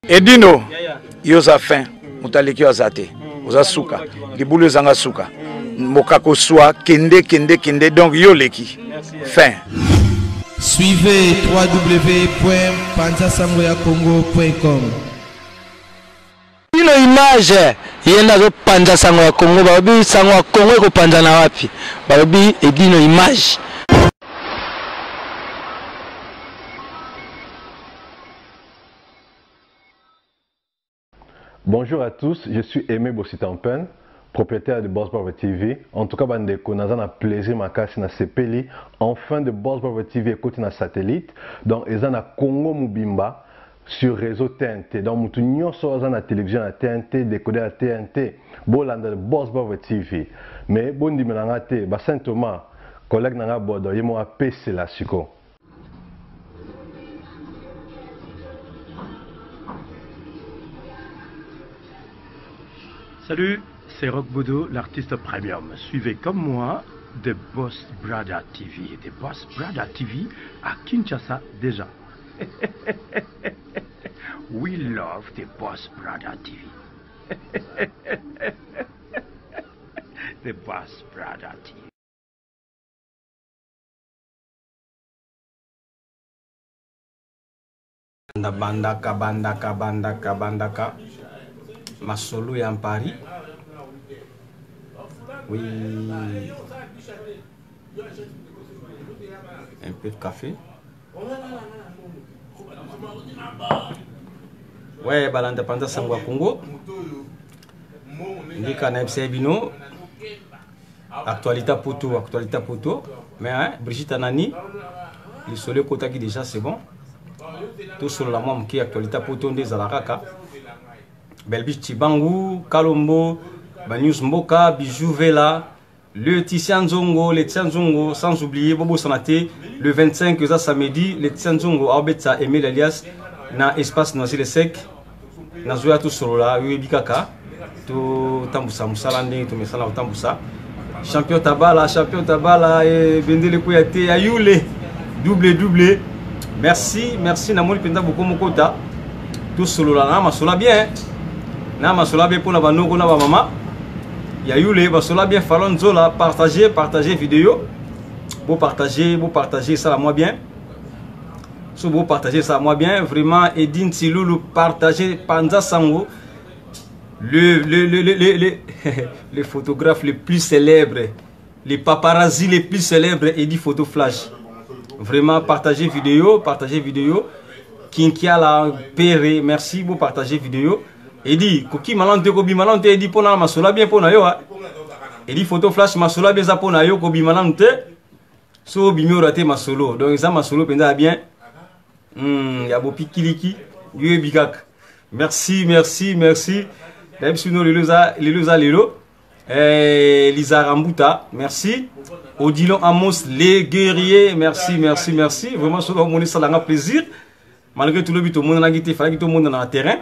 Edino, yoza fin, mutaleki azate, oza suka, libulu zanga suka, mokako soa, kende, donc yoleki, fin. Suivez www.panzasangoyakongo.com. Ino image yenda zo Panza Sango ya Congo, babi sango ya Congo eko panza na wapi, babi Edino image. Bonjour à tous, je suis Aimé Bossitampen, propriétaire de Boss Brother TV. En tout cas, bandeko, nous avons plaisir makasi na sepeli. Enfin de Boss Brother TV écoute na satellite. Donc, ils ont na Congo Mubimba sur réseau TNT. Donc, mutu nyonso aza na télévision na TNT, décodé à TNT. Bolanda de Boss Brother TV. Mais bon di menanga te, ba Saint Thomas, collègue nanga bodo, yemo a PC la siko. Salut, c'est Rock Bodo, l'artiste premium. Suivez comme moi The Boss Brother TV. The Boss Brother TV à Kinshasa déjà. We love The Boss Brother TV. The Boss Brother TV. Bandaka. Masolo est en Paris. Oui. Un peu de café. Ouais, l'indépendance Sango Congo. Ndika na MC Bino. Actualité poto. Mais hein, Brigitte Anani, le soleil kota qui déjà c'est bon. Tout sur la même qui actualité poto des Alaraka. Belbich Chibangu, Kalombo, Banyus Mboka, Bijou Vela, le Tizianzongo, le Tizianzongo, sans oublier Bobo Sanate, le 25 samedi, le Tizianzongo, Arbeta Emile Elias, na espace Noisy Sec, na Zoya tout sur la Bikaka, tout Tambusa, Moussalande, tout Messala Tambusa, champion Tabala, et Bendele Kouyate, Ayoule, double. Merci, Namoni Penda Boko Mokota, tout sur la Masola bien. Na masola bien pour la banoko na ba mama. Ya yule masola bien falon zola partager vidéo. Vous partager ça moi bien. So vous partager ça moi bien, vraiment Edine Siloulou partager Panza Sango. Les photographes les plus célèbres, les paparazzi les plus célèbres Edi Photo Flash. Vraiment partager vidéo. Kinkia la péré, merci vous partager vidéo. Edi koki malante edi pona masola bien pona yo edi photo flash masola bien za pona yo ko bi malante so bimio raté masolo donc ça masolo penda bien ya bo pikiliki yo bikak merci d'absolument lelo Lisa Rambuta merci Odilon Amos les guerriers merci vraiment so mon ça l'a plaisir malgré tout le but au monde na gité fallait que tout le monde dans le terrain.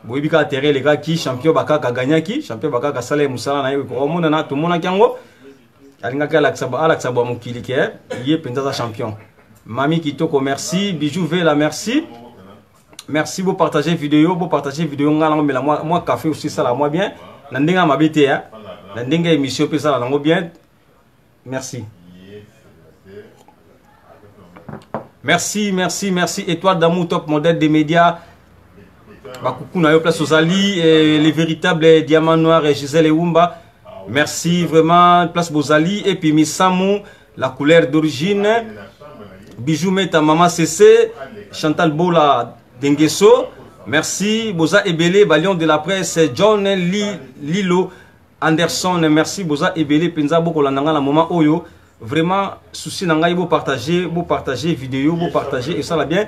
Boibika terre les gars qui champion baka gagné qui champion baka sale musala na yo ko mona na to mona kango alinga ka Alexa bo mukili ke yé penza champion mami kitoko merci bijou vela merci vous partagez vidéo ngala ngomela moi café aussi ça la moi bien na ndenga mabete ya na ndenga émission pe ça la ngo bien merci étoile d'amour top modèle des médias. Bakoukou na yo place Ozali, les véritables diamants noirs et Gisèle Eumba. Merci vraiment place Bozali et puis Missamou, la couleur d'origine. Bijou Meta Mama CC, Chantal Bola Dengeso. Merci Boza Ebele, Balion de la presse, John Lilo Anderson. Merci Boza Ebele Penza Boko Landanga la moment Oyo. Vraiment souci nanga vous partager vidéo, vous partager et ça va bien.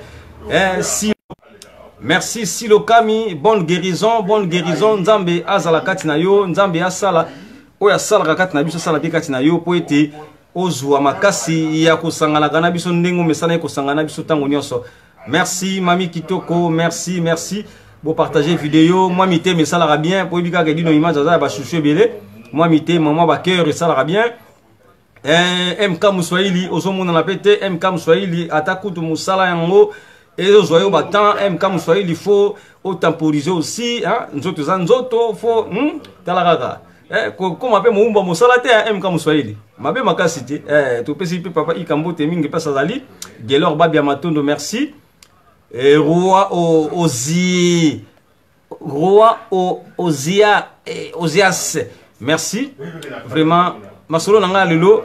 Merci Silo Kami, bonne guérison, Nzambe azala katina yo, Nzambe asala, oya sala katina biso sala bi katina yo po ete ozwa makasi ya kosangana kana biso ndengo mesana kosangana biso tango nyonso. Merci Mami Kitoko, merci. Bo partager vidéo, moi mité mais ça la bien po bika ke dino image za ba chouchou belé. Moi mité maman ba cœur et ça la bien. MK Muswahili ozomona na pete MK Muswahili atakutu musala yango. Et aux joyaux battant, MK Moussouaïl, il faut temporiser aussi hein nzoto za nzoto fo talakaka comme appelle moumba mosalate MK Moswahili mabe makasiti to pesi papa ikambote mingi pesa zali gelor babia matondo merci et roi Ozias merci vraiment masolo nanga lelo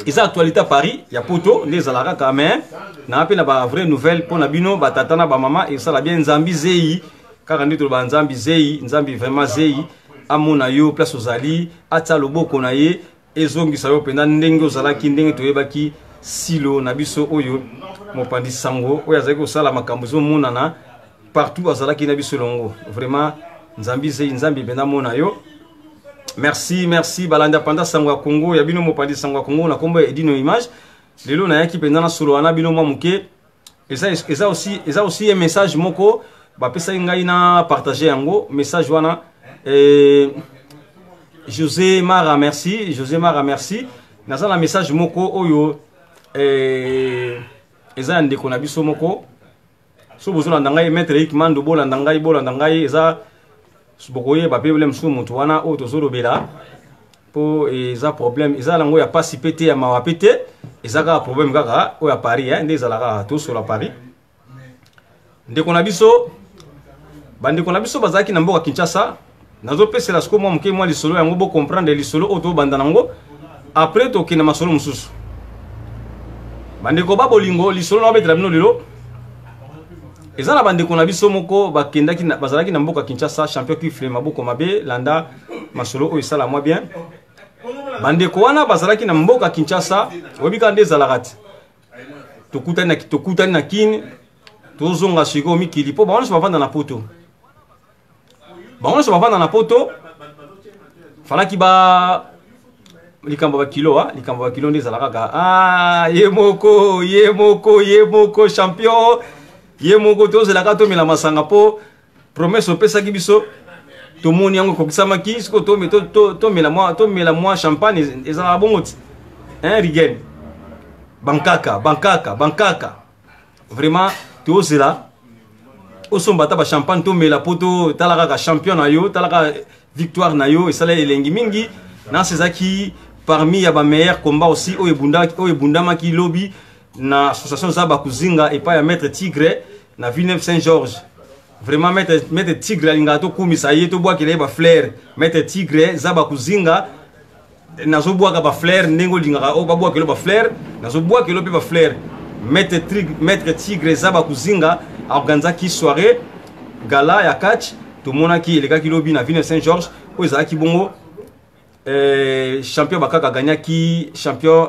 isa actualité à Paris ya poto les alara quand même na pe na ba vraie nouvelle pour na bino batata na ba mama et ça la bien nzambi zei car ndito ba nzambi zei nzambi vraiment zei amona yo place ozali ata loboko na ye ezongisa yo penda ndenge ozalaki ndenge toyebaki silo na biso oyo mopandi sango oyo azali kosala makambo ezomonana partout azalaki na biso longo vraiment nzambi zei nzambi penda mona yo merci balanda panda sango ya Congo ya bino mopandi sango ya Congo na kombo edino image lelo na yaki penda na solo wana bino mwa muke eza aussi un message moko ba pesa ngai na partager yango message wana José Mara merci naza na message moko oyo eza ndeko na biso moko so bozo na ngai maître Ikmando bola ndangai eza bokoye ba problème so mutu wana o tozolobela po eza problème eza lango ya pasi pété ya mawa pété eza ka problème kaka o ya Paris hein ndeza la to sur la Paris ndeko na biso bazaki na mboka Kinshasa nazo pese la sko mo mke mo lisolo yango bo comprendre lisolo auto banda nango après to kina masolo mususu bandeko ba bolingo lisolo na betela bino lelo ezala bandeko na biso moko bakendaki bazalaki na mboka Kinshasa champion kifle maboko mabe landa masolo o esala moi bien bandeko wana bazalaki na mboka Kinshasa obika nde zalakati tokutani na kini tozonga siko mikili po baona bavanda na poto na poto falaki ba likambo ba kilo nde zalaka ye moko champion ye moko tozelaka tomela masanga po promesse opesa ki biso tomoni yango kokisamaki siko tomela moi champagne ezala bongoti hein rigen bankaka vraiment tozela osombata ba champagne tomela poto talaka ka champion na yo talaka victoire na yo esala elengi mingi na sezaki parmi ya ba meilleur combat aussi oyo bundamaki lobby na association za bakuzinga et pas ya maître Tigre na Villeneuve Saint-Georges vraiment maître Tigre alinga to kumisa ye to bwakele ba flair maître Tigre za bakuzinga nazo bwaka ba flair ndengo lingaka o ba bwakele ba flair nazo bwakele pe ba flair maître Tigre za bakuzinga organizaki soirée gala ya catch to monaki elekaki lobby na Villeneuve Saint-Georges o ezaki bongo champion bakaka gagnaki champion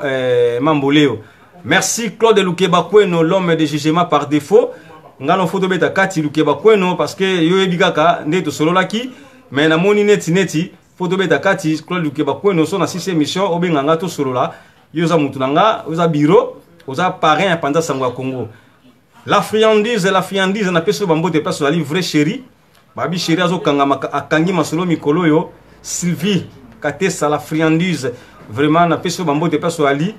Mamboleo. Merci Claude Lukeba Kweno, l'homme de jugement par défaut. Ngano photo beta kati Lukeba Kweno parce que yo ebikaka ndeto solo laki mais na moni neti photo beta kati Claude Lukeba Kweno so na 6e émission obenganga to solo la yo za mutu nanga oza bureau oza parrain pendant sango ya Congo. La friandise na peso bambote place ali vrai chéri. Babi chéri azo kanga akangi masolo mikolo yo Sylvie Katesa la friandise vraiment na peso bambote place ali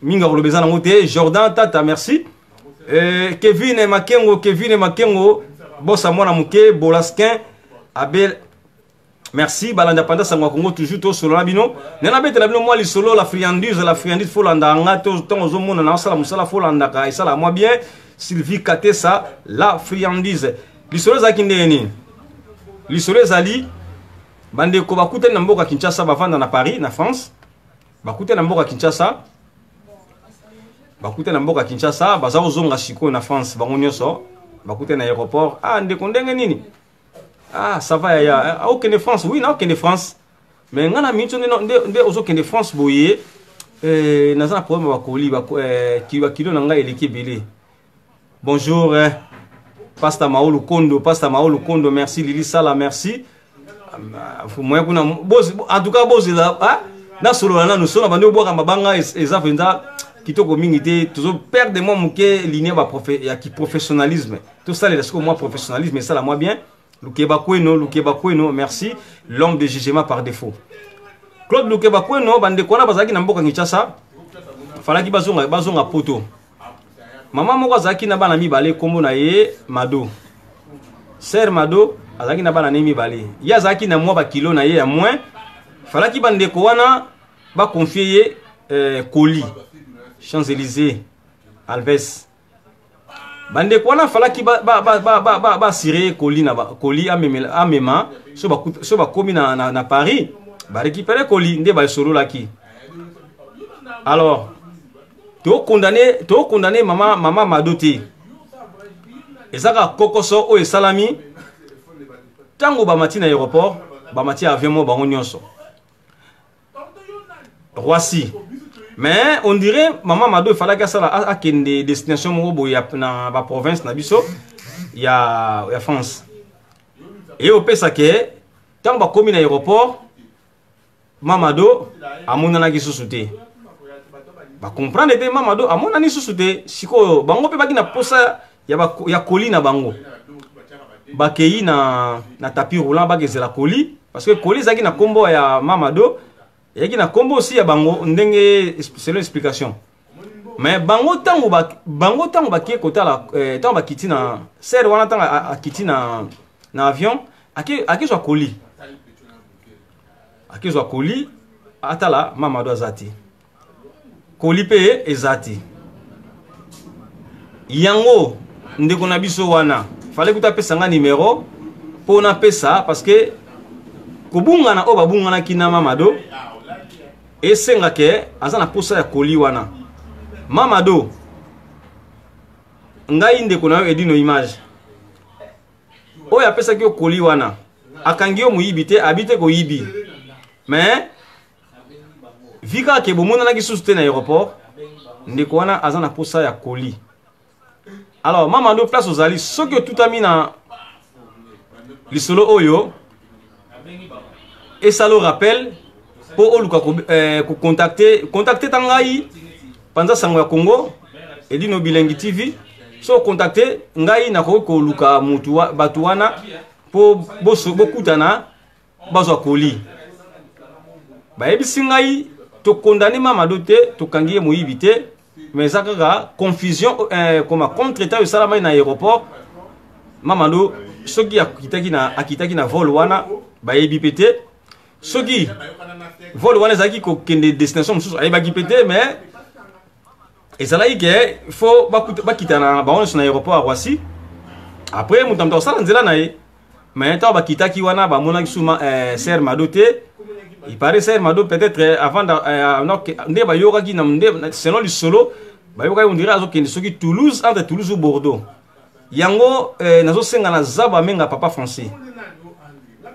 minga kolobeza nango te Jordan Tata merci Kevin Makengo bossa mwana muke Bolaskin Abel merci balanda panda sangwa Congo toujours to solo na bino nena betela bino moi lisolo la friandise faut landa nga to zo mona na sala musala faut landa ka isala moi bien Sylvie Katesa la friandise lisolo za kindeni lisolo zali bande ko bakutana na mboka Kinshasa bavanda na Paris na France bakutana na mboka Kinshasa baza ozonga siko na France bango nyonso bakute na aéroport ndeko ndenge nini ça va ya aucune France oui na aucune France mais ngana mincho nde ozokende France boye naza na problème bakoli kilo na ngai eleki belé bonjour Pasteur Maolo Kondo merci Lili Sala merci moi kuna en tout cas bozela na solo na nous solo bande boka mabanga eza venda kitoko mingi te tozo perdre moi muke ligne ba professionnalisme tout ça les moi professionnalisme et ça la moi bien Lukeba Kweno merci l'homme de jugement par défaut Claude Lukeba Kweno bande kona bazaki na mboka Kinshasa falaki bazonga poto mama moko azaki na bana mibale kombo na ye Mado Ser Mado azaki na bana nemi balé ya azaki na mwa ba kilo na ye ya moins falaki bandeko wana ba confier Colis Champs-Élysées Alves bandeko wana falaki ba siré Colis na Colis amema so ba komi na Paris ba récupérer Colis nde ba solo laki. Alors to condamné maman Madoté ezaka kokoso o esalami tango ba mati na aéroport ba mati avion mo bango nyonso Roissy. Mais on dirait maman Mado fallait que ça a des destinations mo na ba province na biso ya France. Et au pesa ke tango ba komi na aéroport Mamado amona na gisusute. Ba comprendre te Mamado amona ni susute siko bango pe baki na posa ya Colis na bango. Bakei na tapis roulant bagezela Colis parce que Colis zaki na kombo ya Mamado yaki na kombo aussi ya bango ndenge selon explication. Mais bango tango baki kotala tango bakiti na ser wana tango akiti na avion aki zo Colis. Aki zo Colis atala Mamado azati. Colis pe ezati. Yango ndeko na biso wana fallait que tu pesa nga numéro pour na pesa parce que kobunga na oba bunga na kina Mamado et senga ke azana posa ya Colis wana Mamado ngai ndeko na edino image o ya pesa ki Colis wana akangi o muyibi habite ko yibi mais vika ke bomona na gisusute na aéroport ndeko wana azana posa ya Colis. Alors Mamado place aux alliés ce que tout a mis dans l'isolo oyo et ça le rappelle pour oluka contacter tangai pendant sango ya Congo et dit no bilengi TV so contacter ngai na ko luka mutu batuana pour bokutana bazo Colis ba ebisi ngai to condamner Mamado te to kangiye moyibite. Mais ça a confusion comme contre-état au salama na aéroport Mamado ceux qui akitaki na vol wana ba ebipete ceux qui vol wana zaki ko kende destination mususu ay ba gipete mais ezalaki ke faut ba kitana ba on sur aéroport à Roissy après mutamta sala nzela na ye mais ta ba kitaki wana ba mona kisuma Ser Madoté. Il paraît Ser Mado peut-être avant de ba yoga qui selon le solo ba yoga on dirait azoki soki Toulouse entre Toulouse ou Bordeaux yango nazo senga na zaba menga papa français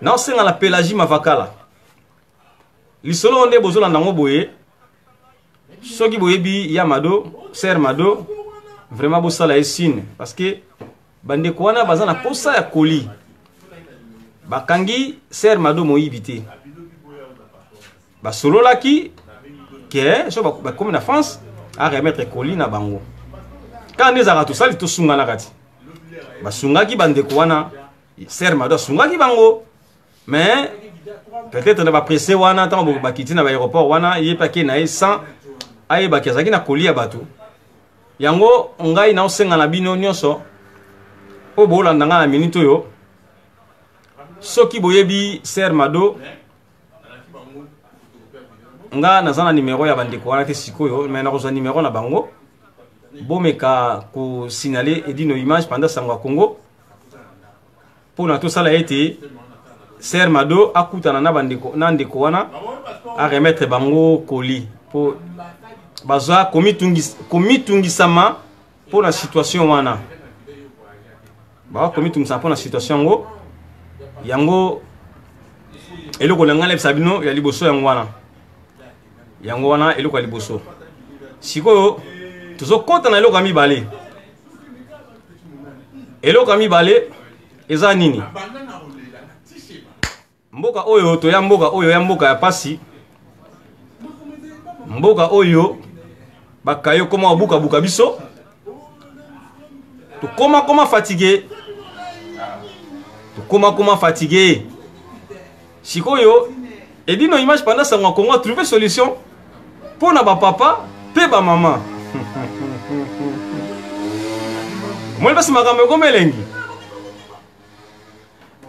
na senga la Pélagie Mavakala li solo onde bozola ndango boye soki boyebi ya Mado Ser Mado vraiment bosala esine parce que bande kwana bazana posa ya Colis bakangi Ser Mado moyibité ba solo laki que so ba comme na France à remettre Colis na bango quand les ara tout ça li to sunga na kati ba sunga ki bande ko wana Ser Mado sunga ki bango mais peut-être na ba pressé wana tant ba kiti na ba aéroport wana yé pa ke na 100 ay ba kezaki na Colis ya batu yango ngai na osenga na bino nyonso o bo landa nga na minute yo soki boyebi Ser Mado nga nazana numéro ya bandeko wana te sikoyo mais na kozwa numéro na bango bomeka ko signaler edino image pendant sango Congo pour na to sala été Ser Mado akutana na bandeko na ndeko wana a remettre bango Colis pour bazwa komitungisama pour la situation wana ba komitungisama pour la situation ngo yango eloko langa le sabino ya liboso yango wana yango wana eloko liboso siko tozo konta na eloko mibale eza nini mboka oyo to ya mboka ya pasi mboka oyo bakayo koma buka biso to koma fatigué sikoyo edino image pendant sango Congo trouver solution pour na ba papa pe ba maman moi basi makambo ko melengi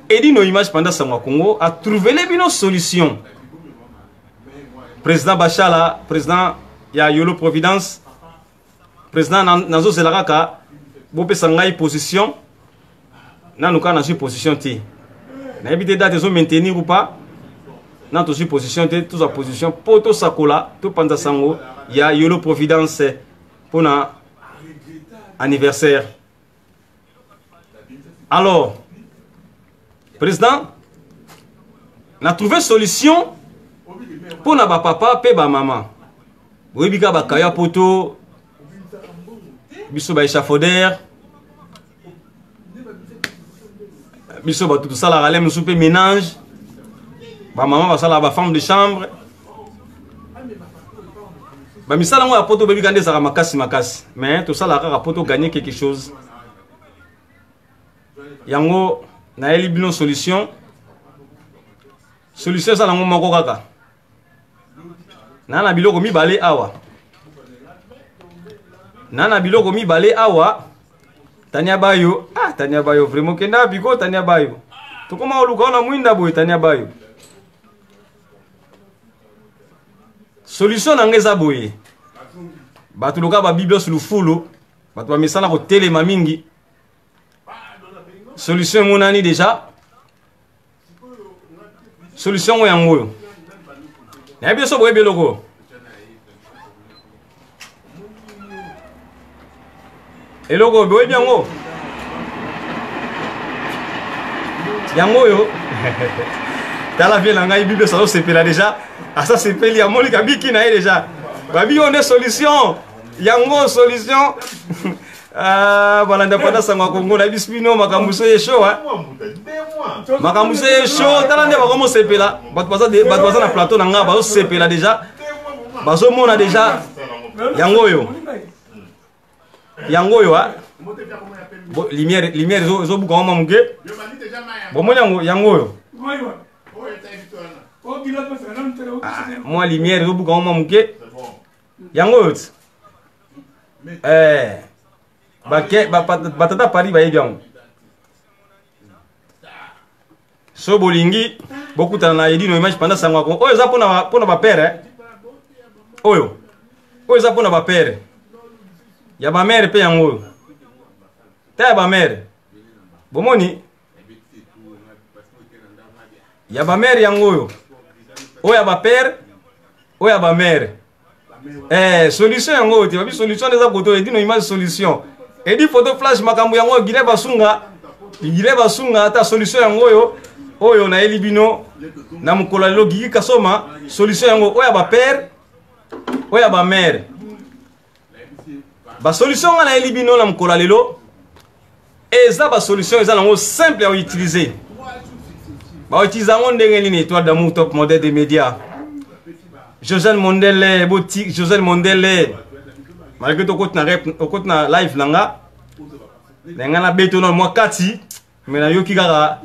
et dit nos images pendant Sangwa Congo a trouvé les bino solutions. Président Bachala, président ya Yolo Providence, président Nazo Zelaraka, Bopé Sangai position, Nanouka n'a pas position T. N'a évité date de maintenir ou pas, n'a pas position T, toute sa position, Poto Sakola, tout pendant Sango, il y a Yolo Providence pour un anniversaire. Alors, président, n'a trouvé solution pour na ba papa pe ba maman. Oui, bika ba kaya poto, biso ba échafaudaire, biso ba tout ça la ralem soupe ménage, ba maman ba sala ba femme de chambre. Ba misala ngo poto bebi kande saka makasi makasi, mais tout ça la kaka poto gagner quelque chose. Yango na eli bino solution. Solution ça nango moko kaka. Nana biloko mibale awa. Nana biloko mibale awa. Tania bayo. Ah, Tania bayo. Vraiment kenda biko Tania bayo. To koma oluka na mwinda boy Tania bayo. Solution nangeza boye. Batu loka ba Bible sur le fulu. Batu ba misala ko telema mingi. Solution monani déjà. Solution yango. Na bien so boye biloko. Eloko boye bien ngo. Yango yo. Tala bien ngai Bible ça c'est là déjà. Ah ça c'est peli ya moli kabiki na déjà. Babi on est solution. Yango solution. Ah voilà indépendance ngwa Congo na bispino makambuso yesho hein. Makambuso yesho tala nde bakomo sepela. Bat baza na plateau na nga bazo sepela déjà. Bazo mona déjà yango yo. Yango yo ha. Lumière zo buka mama muke. Bon mo yango yo. Moi lumière zo buka mama muke. Yango yo. Batata Paris ba yebiango. So bolingi beaucoup na yedi no image pendant Sangwa Congo. Oyo za pona ba père. Oyo za pona ba père. Ya ba mère pe yango oyo. Ta ba mère. Bomoni. Ya ba mère yango oyo. Oya ba père. Oya ba mère. Solution yango oyo. Babi solution des akoto yedi no image solution. Et dit photo flash makambu yango Gile basunga ta solution yango oyo na elibino na mukola lo gigi kasoma solution yango oya ba père oya ba mère ba solution na elibino na mukola lelo eza ba solution eza nango simple à utiliser ba utiliser ngo ndenge nini étoile d'amour top modèle des médias Josel Mondele boutique Josel Mondele malgré tout côté na live nanga na beto na moi kati mais na yoki kaka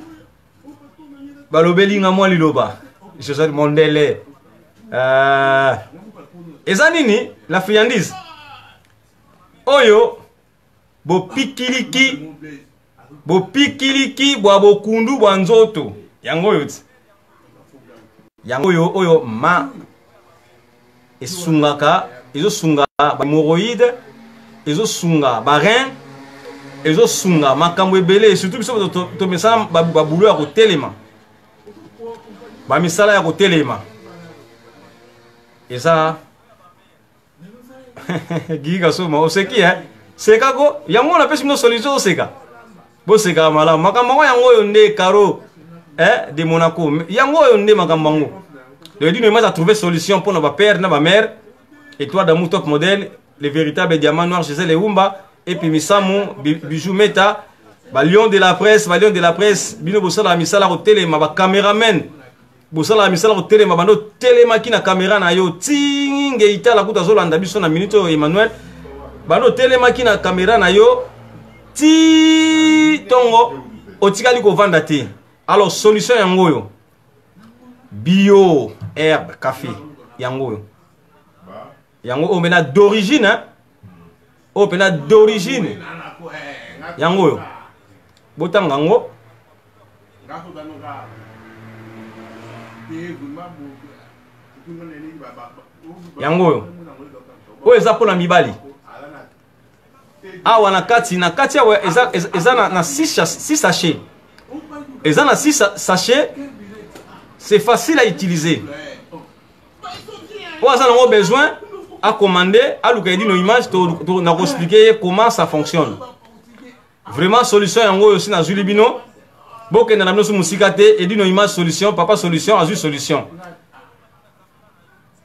balobeli nga moi liloba Josel Mondele eza nini la friandise oyo bo pikiliki bwa bokundu bwa nzoto yango yo oyo ma esungaka ezosunga ba hémorroïde ezosunga ba rein ezosunga makambo ebele surtout biso to misala ba boulot ya kotelema ba misala ya kotelema eza giga soma oseki seka ko yango na pesi no solution oseka bo seka mala makambo yango yo nde karo de Monaco yango yo nde makambo ngo le dit nous a trouvé solution pour nos père na ba mère. Étoile d'amour top modèle, les véritables diamants noirs chez les Wumba, et puis Misamo, Bijou Meta, Lion de la presse, Bino Bossala Misala au télé, ma caméraman, Bossala Misala au télé, ma bando téléma qui na caméra na yo, ting, et ita la kuta zolanda biso na minuto Emmanuel, bando téléma qui na caméra na yo, ti tongo, otikali ko vanda te. Alors, solution yango yo, bio, herbe, café, yango yo. Yango omena d'origine hein. Opena d'origine. Yango yo. Botanga ngo. yango oyo eza mpona mibali awa na kati awa eza na 6 sachets eza na 6 sachets. C'est facile à utiliser. Vous avez besoin à commander, à l'occasion nos images, pour expliquer comment ça fonctionne. Vraiment, solution yango aussi na Zulibino. Boke na namno su musikate et dit nos images solution, papa solution, azu solution.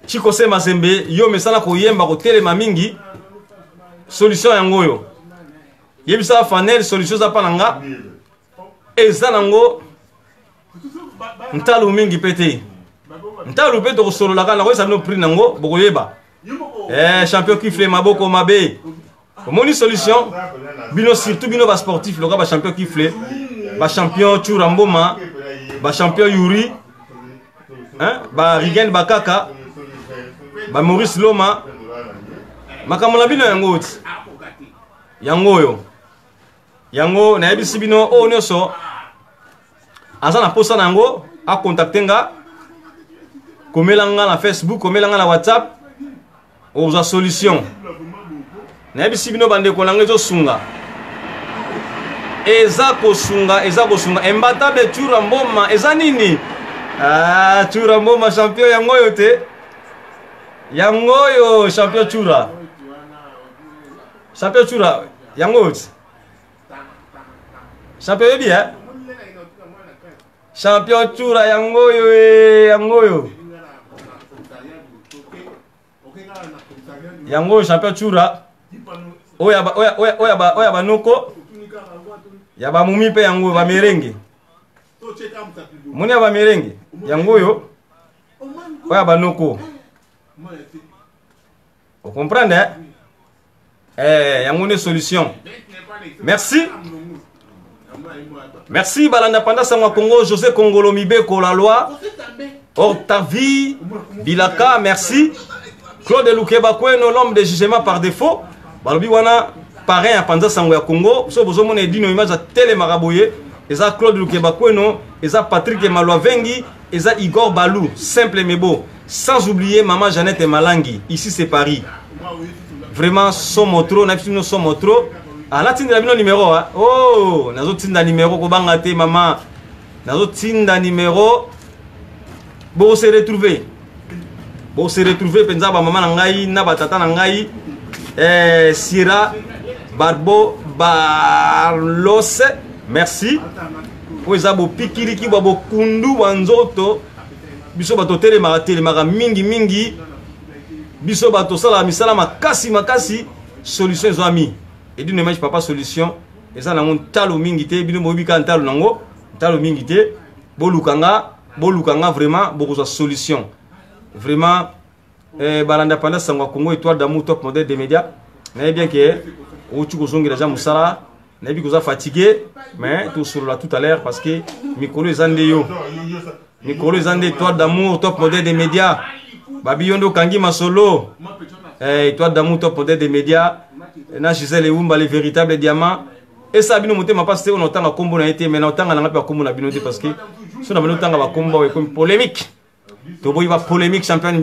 Chiko se mazembe, yo mesana ko yemba ko telema mingi. Solution yango yo. Yebisa fanel solution za pananga. Eza nango ntalo mingi pete. Ntalo pete ko solo la kana ko sabino prix nango bokoyeba. Champion kifle maboko mabe. Moni solution bino surtout bino ba sportif loka ba champion kifle, ba champion Churamboma, ba champion Yuri, ba Rigen Bakaka, ba Maurice Loma. Makamala bino yango oti. Yango yo. Yango na yebisi bino o nyoso. Asa na posa nango a contacter nga. Komela nga na Facebook, komela nga na WhatsApp. Oza solution. Na yebisi bino bande ko nanga ezo sunga. Eza ko sunga. Imbattable Churamboma eza nini? Churamboma champion yango yo te. Yango yo champion Chura. Champion Chura yango yo. Champion yebi Champion Chura yango yo. Yango champion Chura. Oya ba noko. Ya ba mumi pe yango ba merenge. Muni ya ba merenge. Yango yo. Oya ba noko. Vous comprenez? Yango ne solution. Merci. Merci Balanda Panda Sangwa Congo, José Congolo Mibeko la loi. Octavie Bilaka, merci. Claude Loukeba Kweno, l'homme de jugement par défaut. Balobi wana parrain à Panda Sangwa Congo. So bozo mone dino image à télé maraboye. Eza Claude Loukeba Kweno, eza Patrick Malwa Vengi, eza Igor Balou, simple mais beau. Sans oublier maman Jeannette Malangi. Ici c'est Paris. Vraiment somotro, n'absolument somotro. Ah, là, tinda bino numéro, hein. Oh, nazo tinda numéro ko banga te maman. Nazo tinda numéro. Bo se retrouver. Penza ba maman na ngai na batata na ngai. Sira Barbo Barlos. Merci. Po ezabo pikiriki babo kundu wanzoto. Biso bato tele mara mingi. Biso bato sala misala makasi solution zo ami. Et d'une image papa solution et ça nango talo mingité bino mobika talo nango talo mingité bolukanga vraiment beaucoup de solution vraiment Balanda Panda Sangwa Congo étoile d'amour top modèle des médias mais bien que ochu kozongi déjà musala na bi koza fatigué mais tout sur là tout à l'heure parce que mikolo ezande étoile d'amour top modèle des médias babi yondo kangi masolo étoile d'amour top modèle des médias na Gisèle Eumba les véritables diamants et ça bino moté ma passe on entend combo na été mais na otanga na pa combo na bino parce que so na bino tanga ba combo et comme polémique to boy ba polémique champagne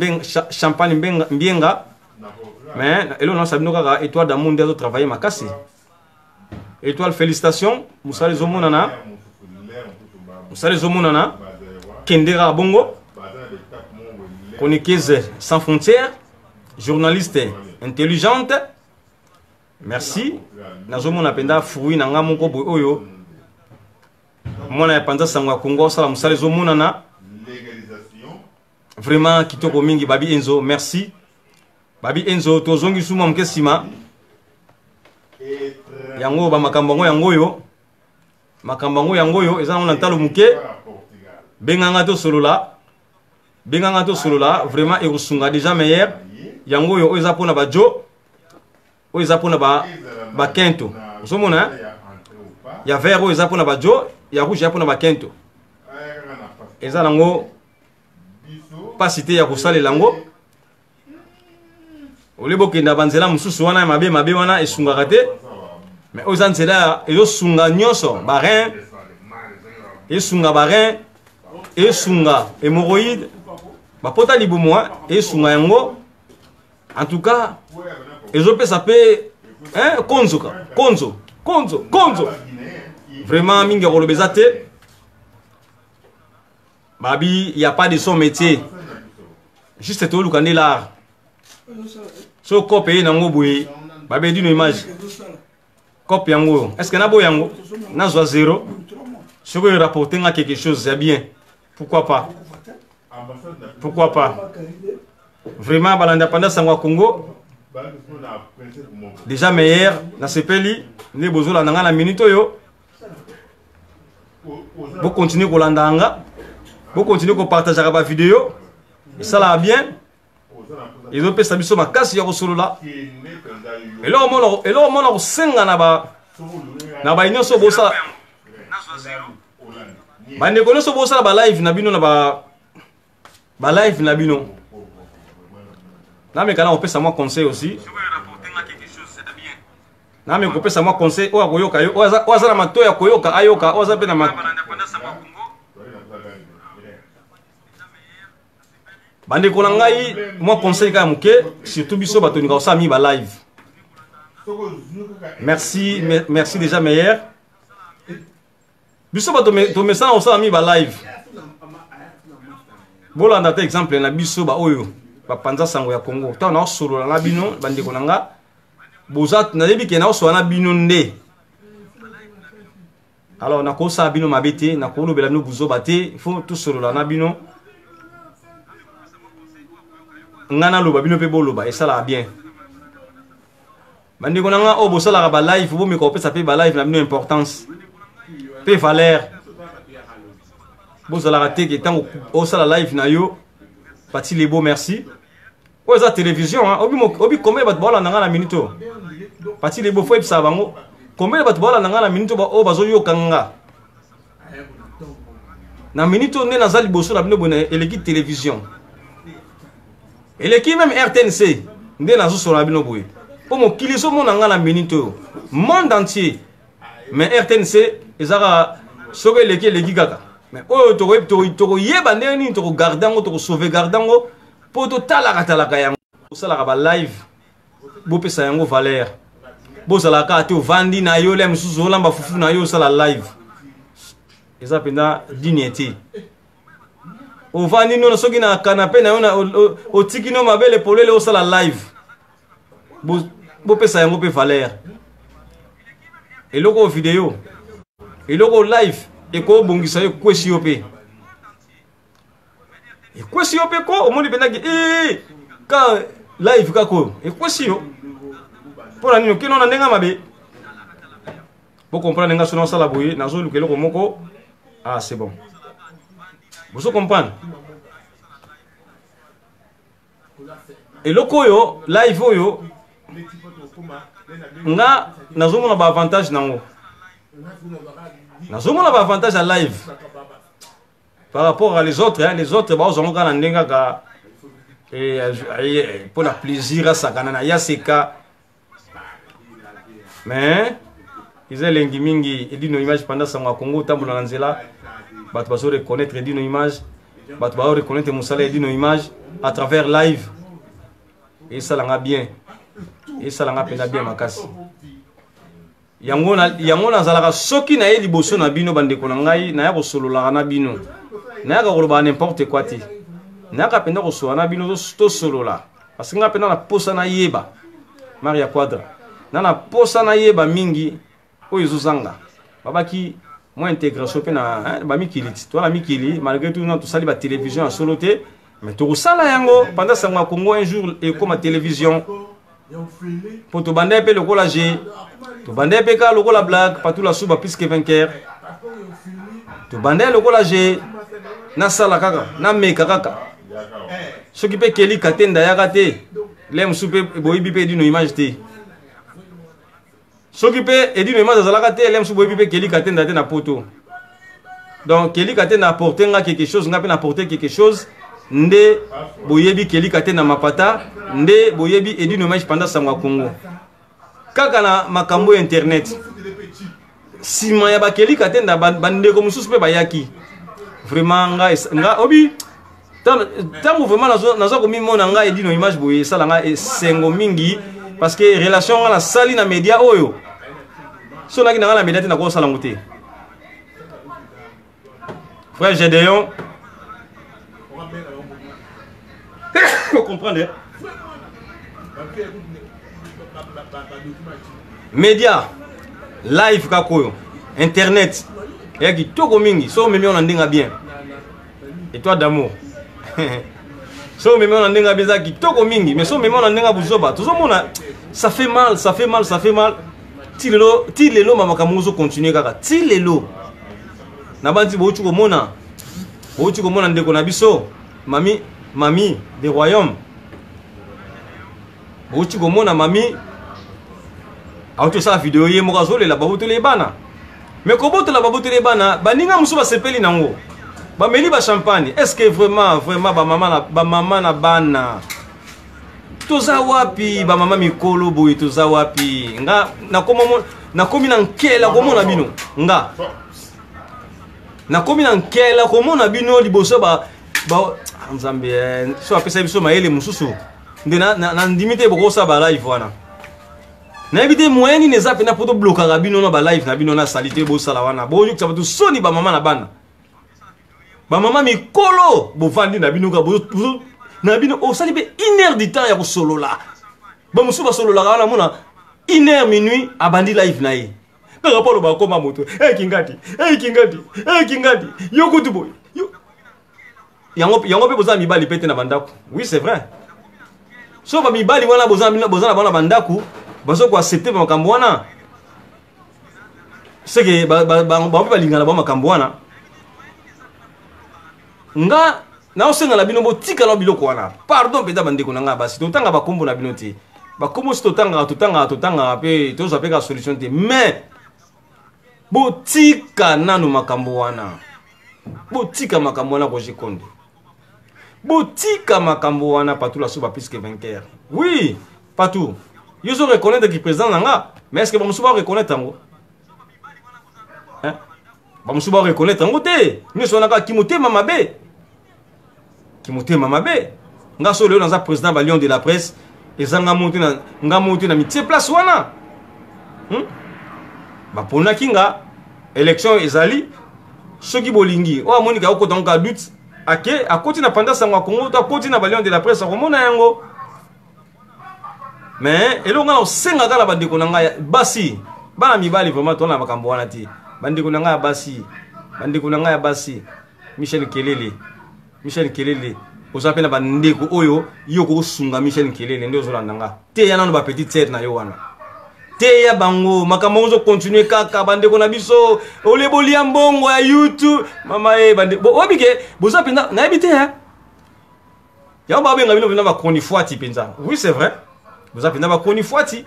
mbienga mais elo na sabino kaka étoile d'amour ndezo travailler makasi étoile félicitations musale zomonana kendera bongo chroniqueuse sans frontières journaliste intelligente. Merci. Nazomona penda fruit na ngamo ko boy oyo. Mona ya Panda Sangwa Congo sala musale zomona na vraiment kitoko mingi babi Enzo, merci. Babi Enzo tozongi suma mkesima. Yango ba makambango yango yo. Makambango yango yo eza na talo muke. Benganga to solola. Vraiment et rusunga déjà meilleur. Yango yo eza pona ba jo. Oyo eza pona ba kento. Osomona ya vert oyo eza pona ba jo, ya rouge ya pona ba kento. Eza nango pasité ya kosalela yango. Olebo kenda banzela mususu wana mabe wana esungaka te. Mais oyo nzela ezo sunga nyonso, barin et sunga barin et sunga hémorroïde bapota libumo et sunga yango en tout cas ezope ça peut hein konzo vraiment mingi kolobeza te babi il y a pas de son métier juste to lukande l'art so copie nango boye babe dino image copie yango est-ce que na bo yango na zo zéro si vous rapportez quelque chose c'est bien pourquoi pas vraiment ba l'indépendance en Congo déjà meilleur na sepeli ne bozola nanga na minute yo vous continuez ko landanga vous continuez ko partager la vidéo et ça là bien ils ont fait ça biso makasi ya kosolo là et là on mona senga na ba inyoso bosa ba ne konoso bosa ba live na bino na ba live na bino na me kana on peut ça moi conseil aussi na me ko peut ça moi conseil o akoyoka yo o azala matoya koyoka ayoka o azape na bande ko ngai moi conseil ka muke surtout biso batoni ka osami ba live merci déjà meilleur biso bato message osami ba live bolanda te exemple na biso ba oyo ba panza sango ya Congo ta na solo na bino bande ko nga bozat na yebi ke na so na bino nde alors na ko sa bino mabete na ko lobela no buzo bate il faut tout solo na bino ngana loba bino pe boloba et ça là bien bandi konanga o bosala ba live bo me ko pesa pe ba live na bino importance pe valeur bosala raté que tant o sala live na yo pati les beaux merci o za télévision hein obi combien bat bola nanga na minute pati les beaux faut ça bango combien bat bola nanga na minute ba o bazo yo kanga na minute ne na zali boso na bino bona eleki télévision et l'équipe même RTNC ndé na zo la bino boye po mo kiliso mo na ngala minute monde entier mais RTNC ezara sobe l'équipe kaka mais o to yeba ndeni to gardango to sauvegardango po to talaka yango sala ba live bo pesa yango valeur bo sala ka te vandi na yo le msuzo lamba fufu na yo sala live eza penda dignité o vandi no soki na canapé na yo o tikino mabele polele o sala live bo pesa yango pe valeur eloko vidéo eloko live eko bongisa yo kwesi yo pe ekwesi yo pe ko omoni penaki ka live kako ekwesi yo pona nino kino na ndenga mabe bo comprendre nga sona sala boye nazo lukelo ko moko ah c'est bon vous comprenez et loko yo live yo nga nazomona ba avantage nango nazomona ba avantage à live par rapport à les autres hein, les autres ba ozonga na ndenga ka et pour la plaisir à sakana na yaseka mais ils ont mingi et dit nos images pendant ça au Congo tambola nzela bat bazo reconnaître et dit nos images bat bazo reconnaître musala et dit nos images à travers live et ça l'a bien et ça l'a pena bien makasi yango na zalaka soki na ye liboso na bino bande ko ngai na ya ko solola na bino na ya ko loba n'importe quoi ti na ka pena ko so na bino to solola parce que nga pena na posa na yeba Maria Quadra na posa na yeba mingi oyo zozanga babaki moi intégration pe na ba mikili to la mikili malgré tout na to sali ba télévision à soloté mais to sala yango pendant ça ngwa Congo un jour et comme télévision pour to bande pe le kola G to bande pe ka le kola blague pas tout la souba plus que vainqueur to bande le kola G na sala kaka na meka kaka ce qui peut keli katenda yakate lem soupe boyibi pe di no image te s'occuper et dit mais moi zalaka te lem soupe boyibi pe keli katenda te na poto donc keli katenda apporter quelque chose nga pe na apporter quelque chose nde boyebi keli katenda mapata nde boyebi et dit no image pendant ça ngwa Congo kaka na makambo internet sima ya bakeli katenda bandeko mususu pe bayaki vraiment nga obi tango vraiment nazo ko mimona nga edino image boye sala nga esengo mingi parce que relation nga na sali na media oyo so na kina na media tena ko sala ngote frère Gédéon vous comprenez média live kakoyo internet ya kitoko mingi so memi on ndinga bien et toi d'amour so memi on ndinga bien za kitoko mingi mais so memi on ndinga buzoba tout mona ça fait mal ti lelo mama kamuzo continuer kaka ti lelo na banti bo chuko mona ndeko na biso mami des royaumes bo chuko mona mami auto sa vidéo ye mokazo le la babuto le bana mais ko boto la babuto le bana baninga musu ba sepeli nango ba meli ba champagne est-ce que vraiment ba mama na bana toza wapi ba mama mikolo boy toza wapi nga na komi na nkela komona bino nga na komi na nkela komona bino liboso ba nzambe so apesa biso maele mususu ndena na ndimite boko sa ba live wana na ebite moyeni neza pena poto bloka rabino na ba live na bino na salite bo sala wana bo yuk sabatu soni ba mama na bana ba mama mikolo bo vandi na bino ka bo na bino o sali be 1 heure du temps ya ko solola ba musu ba solola wana mona 1 heure minuit abandi live na ye kaka polo ba koma moto kingati yo kutu boy yo yango pe boza mibali pete na bandaku oui c'est vrai so ba mibali wana boza na bana bandaku bazo ko accepter ba makambo wana c'est que ba lingana ba makambo wana nga na osenga la bino botika na biloko wana pardon peda bandeko nanga basi totanga ba kombo na bino te ba kombo si totanga pe toza pe ka solution te mais botika nanu makambo wana botika makambo wana ko jikonde botika makambo wana partout la souba plus que 20 heures oui partout ils ont reconnaître qui présent nanga mais est-ce que ba musuba reconnaître ngo hein ba musuba reconnaître ngo te ni so naka kimotema mabe nga so leo na président ba Lion de la presse ezanga monté na mitie place wana ba pona kinga élection ezali soki bolingi o amonika ko tonka doute ake akoti na panda sangwa Congo to akoti na ba Lion de la presse ko mona yango mais elonga na senga kala bandeko na nga basi bana mibali vraiment tona makambo wana ti bandeko na nga basi Michel Kelele osapena bandeko oyo yoko sunga Michel Kelele ndio zolanda nga te yana no ba petite tête na yo wana te ya bango makambo zo continuer kaka bandeko na biso oleboli ya mbongo ya YouTube mama bandeko obike bozapenda na ebite ha ya ba benga bino bina ba konifwati penza oui c'est vrai bozapenda ba konifwati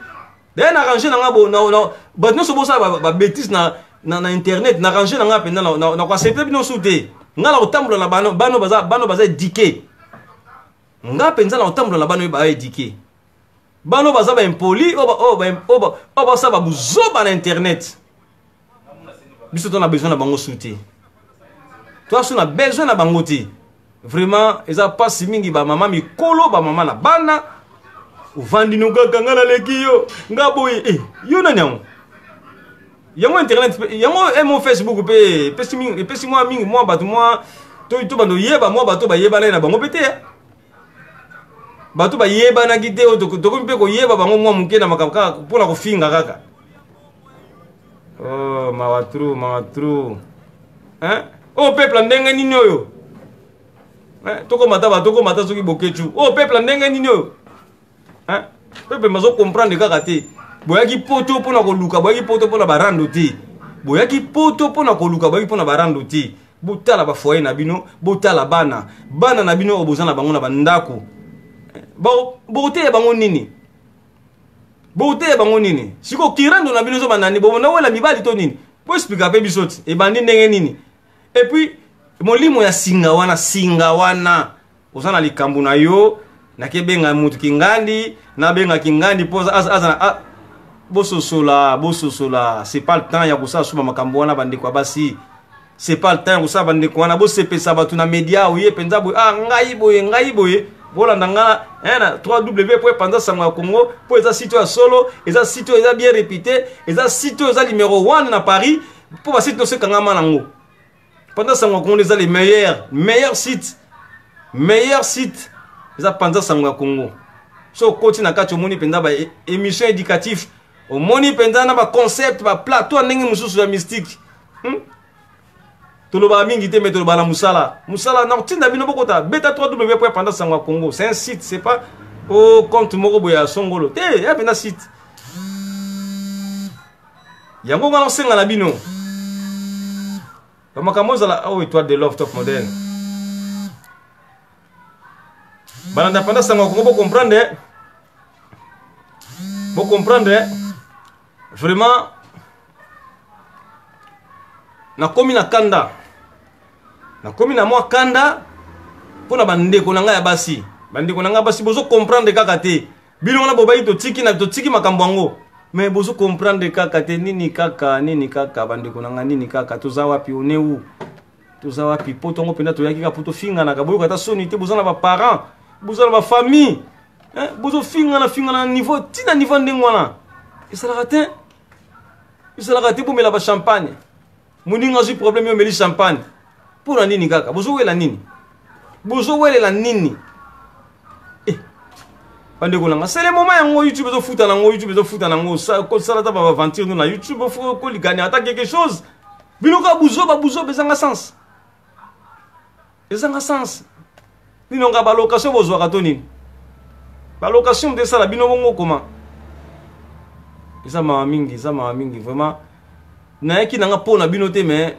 d'ailleurs na ranger na nga bo na ba no so bosa ba bêtise na internet na ranger na nga penda na kwa sepe bino soute nga la otambola na bano baza dike nga penza na otambola na bano ba dike bano baza ba impoli oba sa ba buzoba na internet biso to na besoin na bango soute to aso na besoin na bango te vraiment eza pasi mingi ba mama mikolo ba mama na bana uvandi no kaka nga na leki yo nga boy yo na nyango yango internet yango Facebook pe pesi moi mingi moi batu moi to bando yeba moi batu ba yeba na bango pete batu ba yeba na gite to ko mpe ko yeba bango moi muke na makaka pona ko finga kaka oh mawatru hein oh peuple ndenge nini oyo toko mata soki bokechu oh peuple ndenge nini oyo hein peuple mazo comprendre kaka te boyaki poto pona koluka boyaki poto pona barando te boyaki poto pona koluka boyaki pona barando te botala ba foyer na bino botala bana na bino obozana bango na bandako bote bango nini siko kirando na bino zo banani bo na wala mibali to nini bo explica pe bisoti e bandi ndenge nini et puis molimo ya singa wana ozana likambu na yo na kebenga mutu kingandi na benga kingandi poza azana bososola, c'est pas le temps ya kosala suma makambo wana bandeko basi. C'est pas le temps kosala bandeko wana bo sepesa batu na media oye penza boye ah ngai boye. Bolanda nga na 3W pour pendant sango Congo pour eza site ya solo, eza site eza bien réputé, eza site eza numéro 1 na Paris pour ba site no se kanga manango. Pendant sango Congo eza les meilleurs sites. Eza pendant sango Congo. So koti na kati omoni penza ba émission éducatif, omoni penza na ba concept ba plateau ndenge mususu ya mystique. Toloba mingi te metoloba na musala na tinda bino bokota beta 3W pour pendant sango Congo. C'est un site, c'est pas au compte moko boya songolo. Te ya pena site. Yango ngana senga na bino. Kama kamoza la oh étoile de love top model. Balanda pendant sango Congo pour comprendre vraiment na komi na kanda pona bandeko na nga ya basi bozo comprendre kaka te bino wana bobai to tiki makambo yango mais bozo comprendre kaka te nini kaka bandeko na nga nini kaka toza wapi oneu toza wapi potongo penda to yaki ka poto finga na kaboyo kata soni te bozo na ba parents bozo na ba famille bozo finga na niveau tina niveau ndengwana isala te bomela ba champagne. Moninga zui problème yo meli champagne. Pour la nini kaka. Bozo wela nini. Bandeko nanga. C'est le moment yango YouTube zo futa nango. Ça ko sala ta ba aventure na YouTube faut ko ligani ata quelque chose. Binoka buzo bezanga sens. Binonga ba location bozo ka toni. Ba location de ça la bino bongo comment. Isa ma mingi vraiment. Na yaki nanga po na bino te mais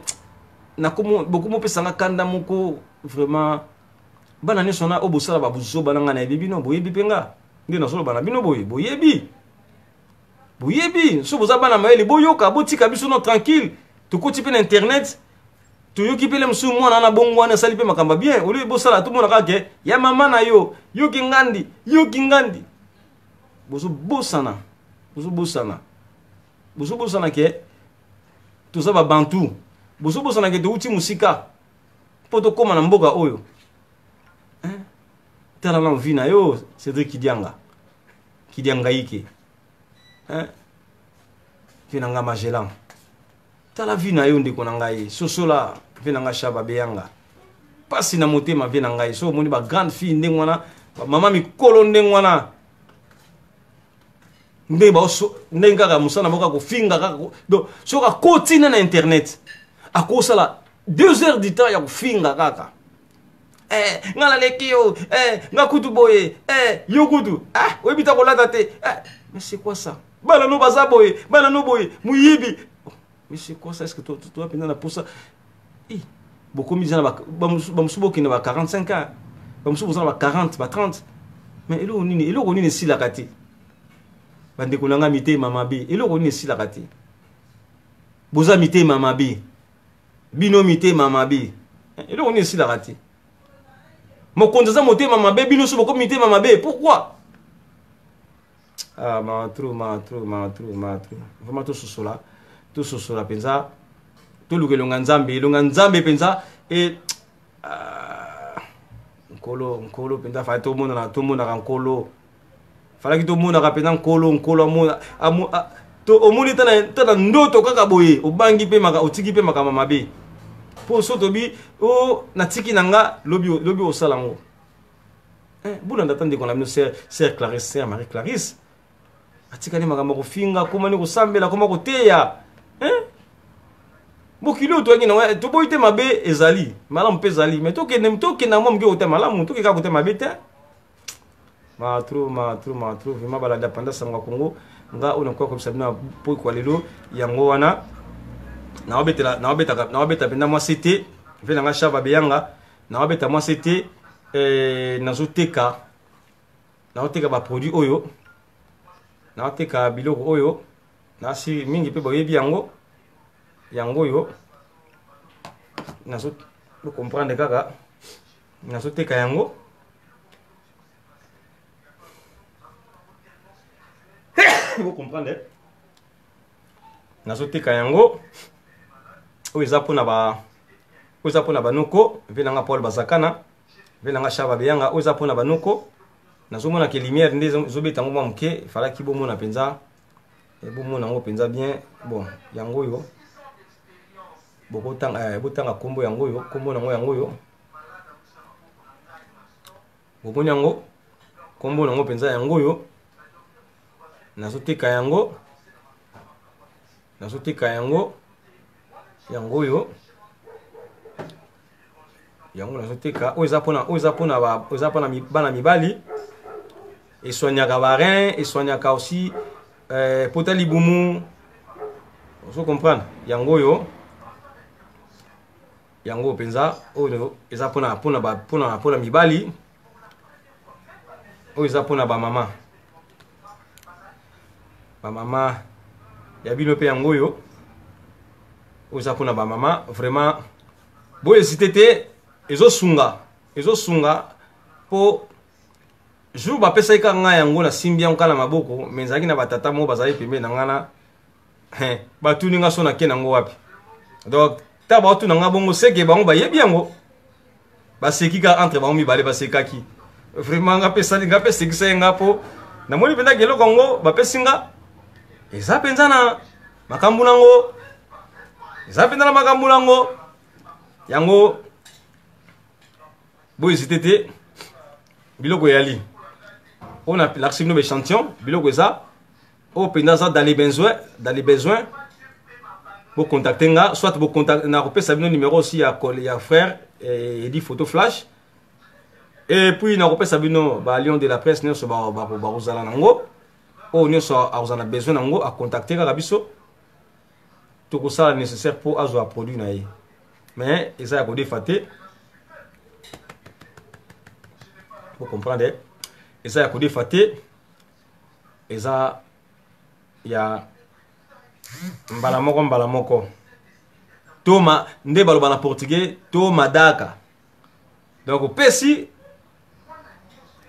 na komo beaucoup mo pesanga kanda moko vraiment bana ne sona obosala ba buzo bananga na bino boyebi penga ndi na solo bana bino boyebi so boza bana maeli boyoka botika biso no tranquille to koti pe na internet to yoki pe le msu mwana na bongo wana sali pe makamba bien oli bosala to mona kake ya mama na yo kingandi bozo bosana ke tout ça va bantu boso na ke uti musika poto koma na mboka oyo tala na vina yo Cédric Kidianga ike vinanga Magellan tala vina yo ndeko na ngai sosola vinanga Shaba Beyanga pasi na motema vina ngai so moni ba grande fille ndengwana mama mikolo ndengwana Nenga musana boka ko finga kako do soka kotina na internet akosala 2 heures du temps ya ko finga kaka ngala lekio ngakutu boye yokutu webita ko lata te mais c'est quoi ça bala no baza boye muyibi mais c'est quoi ça est-ce que toi pena na pour ça beaucoup misana ba musuboki na ba 45 ans ba musuboki na ba 40 ba 30 mais elo nini si la kati bandeko nanga mite mamabe eloko ni esila kati boza mite mamabe bino mite mamabe eloko ni esila kati mokonza za mote mamabe bino so boko mite mamabe pourquoi ma trop vraiment to sosola penza to lukelonga nzambe penza nkolo penza fa to mona nkolo falaki to mona kapena nkolo amona to omoni tana ndoto kaka boye obangi pe maka otiki pe maka mamabe po so to bi o natiki nanga lobi osalango buna ndatande ko na mino sœur Clarisse sœur Marie Clarisse atika ni maka mako finga koma ni ko sambela koma ko teya bokilo to ngina to boite mabe ezali malamu pe ezali mais to ke na mo mge o te malamu to ke ka ko te mabe te ma trop vraiment bala dépendance sango Congo nga ona kwa comme ça na po kwa lelo yango wana na obeta penda moi c'était vena nga Shaba Beyanga na obeta moi c'était nazoteka ba produit oyo nazoteka biloko oyo na si mingi pe boyebi yango yo nazo comprendre kaka nazoteka yango vous comprenez nazoteka yango oyo eza mpona banoko mpe nanga Paul Bazakana mpe nanga Chaba Beyanga oyo eza mpona banoko nazomona ke lumière nde ezobeta yango mwa moke efalaki bomona mpenza bomona yango mpenza bien bon yango oyo botanga kombo yango oyo kombo nango yango oyo bomoni yango kombo nango mpenza yango oyo nazoteka yango oyo yango nazoteka oyo eza mpona bana mibali esoignaka barein esoignaka aussi pota libumu ozo comprendre yango oyo yango mpenza oyo eza mpona mibali oyo eza mpona bamama ya bino mpe yango oyo eza mpona bamama vraiment boye hésité te ezosunga po jour bapesaki kaka ngai yango nasimbi yango kala maboko me ezalaki na batata moko bazali pembeni na ngana batuni nga so nake nango wapi donc ta baotuna nga bongo seke bango bayebi yango baseki kaka entre bango mibale basekaki vraiment nga mpe sekisa ye nga po namoni mpenza eloko yango bapesi nga eza mpenza na makambo nango yango boye hésité te biloko yali on a l'action de échantillon biloko eza o penda za dans les besoins vous contacter nga soit vous contacter na kopesa bino numéro aussi ya frère et dit photo flash et puis na kopesa bino ba lion de la presse nyonso ba ozala nango o nyonso azana besoin nango a contacter kaka biso to ko sala nécessaire pour azwa produit na ye mais eza ya ko defate vous comprenez eza ya kodefa te eza ya mbala moko toma nde baloba na portugais to madaka donc pesi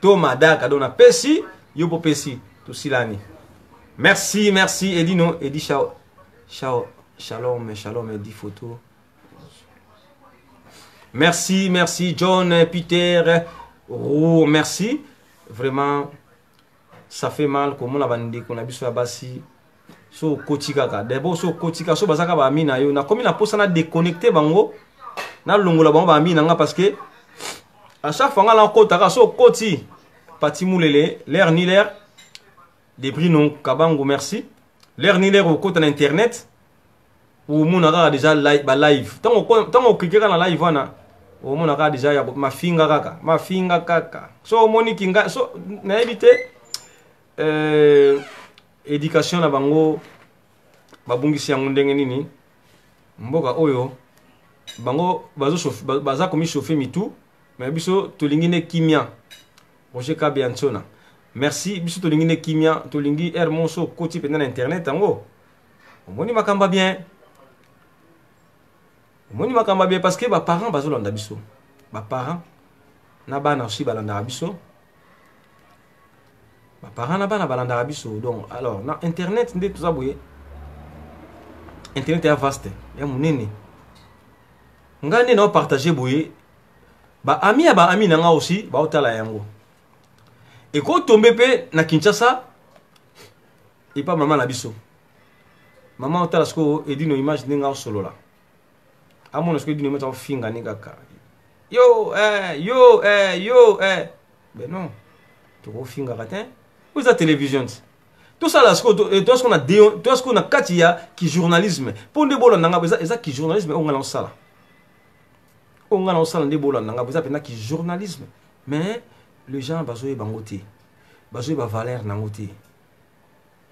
to madaka donc na pesi yo po pesi to silani merci Edino Edi shalom Edi photo merci John Peter Roux, merci. Vraiment, ça fait mal. Comme on a bandé, qu'on a vu sur la base. So kotikaka. D'abord, so kotika, so bazaka ba amina yo. Na comme na posa na déconnecté bango. Na longola bango ba amina nga parce que à chaque fois nga kotaka so koti. Pati moulele, l'air ni l'air. Des prix non kabango merci. L'air ni l'air au côté internet. Ou mon a déjà live. Tant on cliquera na live wana. O mona ka déjà ya mafinga kaka so moni kinga so na éviter éducation na bango babungisi yango ndenge nini mboka oyo bango baza komi chauffer mitu mais biso tolingine kimia Roger Kabiantsona merci biso tolingine kimia tolingi hermonso koti pena na internet yango omoni makamba bien moni makamba bien parce que ba parents bazolanda biso ba parents na bana aussi balanda biso ba parents na bana balanda biso donc alors na internet ndé tout ça boye internet est vaste ya munene ngande na partager boye ba ami nanga aussi ba otala yango et ko tomber pe na Kinshasa et pas maman na biso maman otala sko edi no image ninga solo la amon est-ce que du numéro finga ni kaka yo ben non tu go finga ratin vous la télévision tout ça là ce qu'on a tout ce qu'on a katia qui journalisme pour de bolo nanga ça qui journalisme on ngala sala de bolo nanga ça pena qui journalisme mais les gens bazoye bangote bazoye ba valeur nangote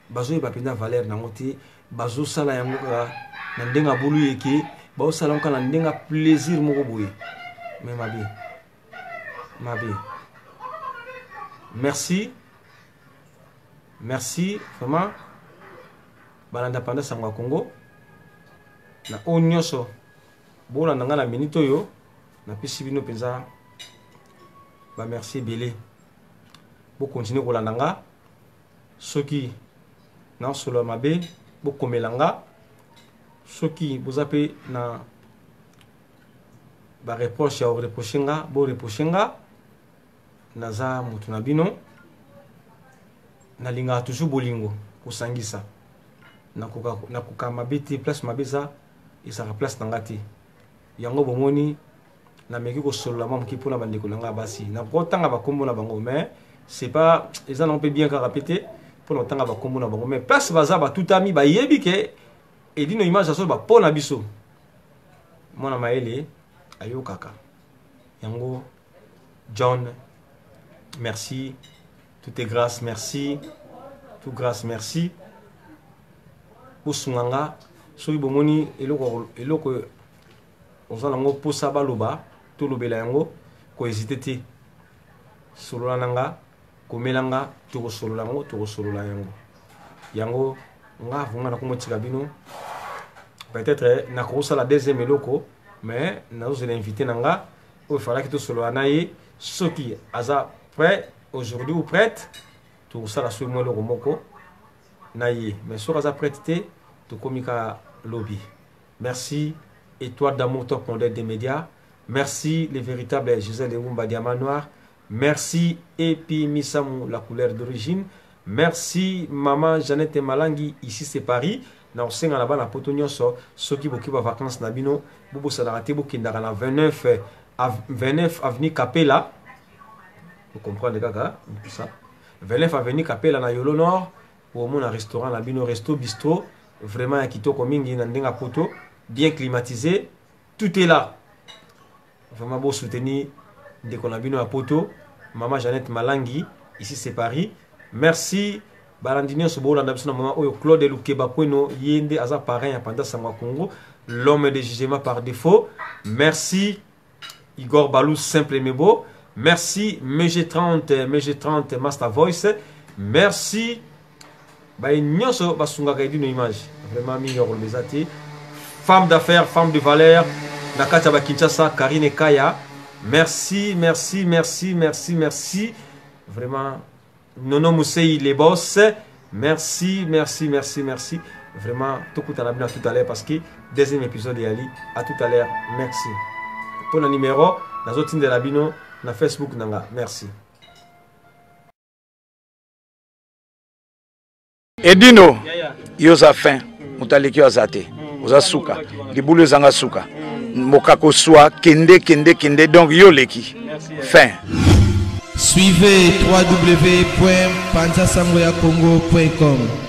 bazoye ba pena valeur nangote bazo sala yango na ndenga bulu yeke bao salon kana ndenga plaisir moko boye mais mabe merci vraiment balanda panda sangwa Congo na onyoso bola nanga na minute yo na pisi bino penza ba merci belé bo continuer kolanda nga soki na solo mabe bo komelanga ce qui vous appelle na ba reproche ya reprochenga bo reprochenga naza mutu na bino na linga toujours bolingo kusangisa na kuka mabiti place mabeza isaka place nangati yango bomoni na meki ko solola mam ki pona bandeko nanga basi na kotanga bakombo na bango mais c'est pas ils en ont bien qu'à répéter pour longtemps bakombo na bango mais place baza ba tout ami ba yebi ke et dino image aso ba pona biso mona maele ayo kaka yango John merci tout est grâce merci tout grâce merci osunganga soki bomoni eloko ozala ngo posa baloba to lobela yango ko hésiter te solola nanga komelanga to ko solola ngo to ko solola yango nga vunga na komotika bino peut-être na ko sala deuxième eloko mais na zo l'inviter nanga il faudra que to solola naye soki aza prêt aujourd'hui ou prête to sala so mo loko moko naye mais so aza prête te to komika lobby merci Étoile d'amour top modèle des médias. Merci les véritables Gisèle Eumba Diamant Noir. Merci Epi Misamou la couleur d'origine. Merci Maman Jeannette Malangi, ici c'est Paris. Na osenga là-bas na Potonio so soki boki ba vacances na bino bobo salarate bokindaka na 29 avenue Capella. Vous comprenez kaka tout ça. 29 avenue Capella na Yolo Nord pour mon restaurant na bino resto bistrot vraiment ya kitoko mingi na ndenga poto. Bien climatisé, tout est là. Vraiment beau soutenir dès qu'on a vu à Poto, Maman Jeannette Malangi, ici c'est Paris. Merci. Barandinio Sobo, Claude Lukeba Kweno, Yende Aza Parrain à Panda Sangwa Congo, l'homme de jugement par défaut. Merci Igor Balou, simple mais beau. Merci MG30 Master Voice. Merci. Nyoso Basunga Gaidi no image. Vraiment meilleur le besati. Femme d'affaires, femme de valeur, Nakataba Kinshasa, Karine Kaya. Merci, merci, merci, merci, merci. Vraiment, Nono Mousseï, les boss. Merci, merci, merci, merci. Vraiment, tout à l'heure parce que deuxième épisode est Ali. À tout à l'heure. Merci. Pour le numéro, dans autres de la bino, na Facebook nanga. Merci. Edino, yoza fin, mutaliki azate. Oza suka, libulu zanga suka. Mokako soa, kende, donc yoleki. Fin. Suivez www.panzasangoyakongo.com.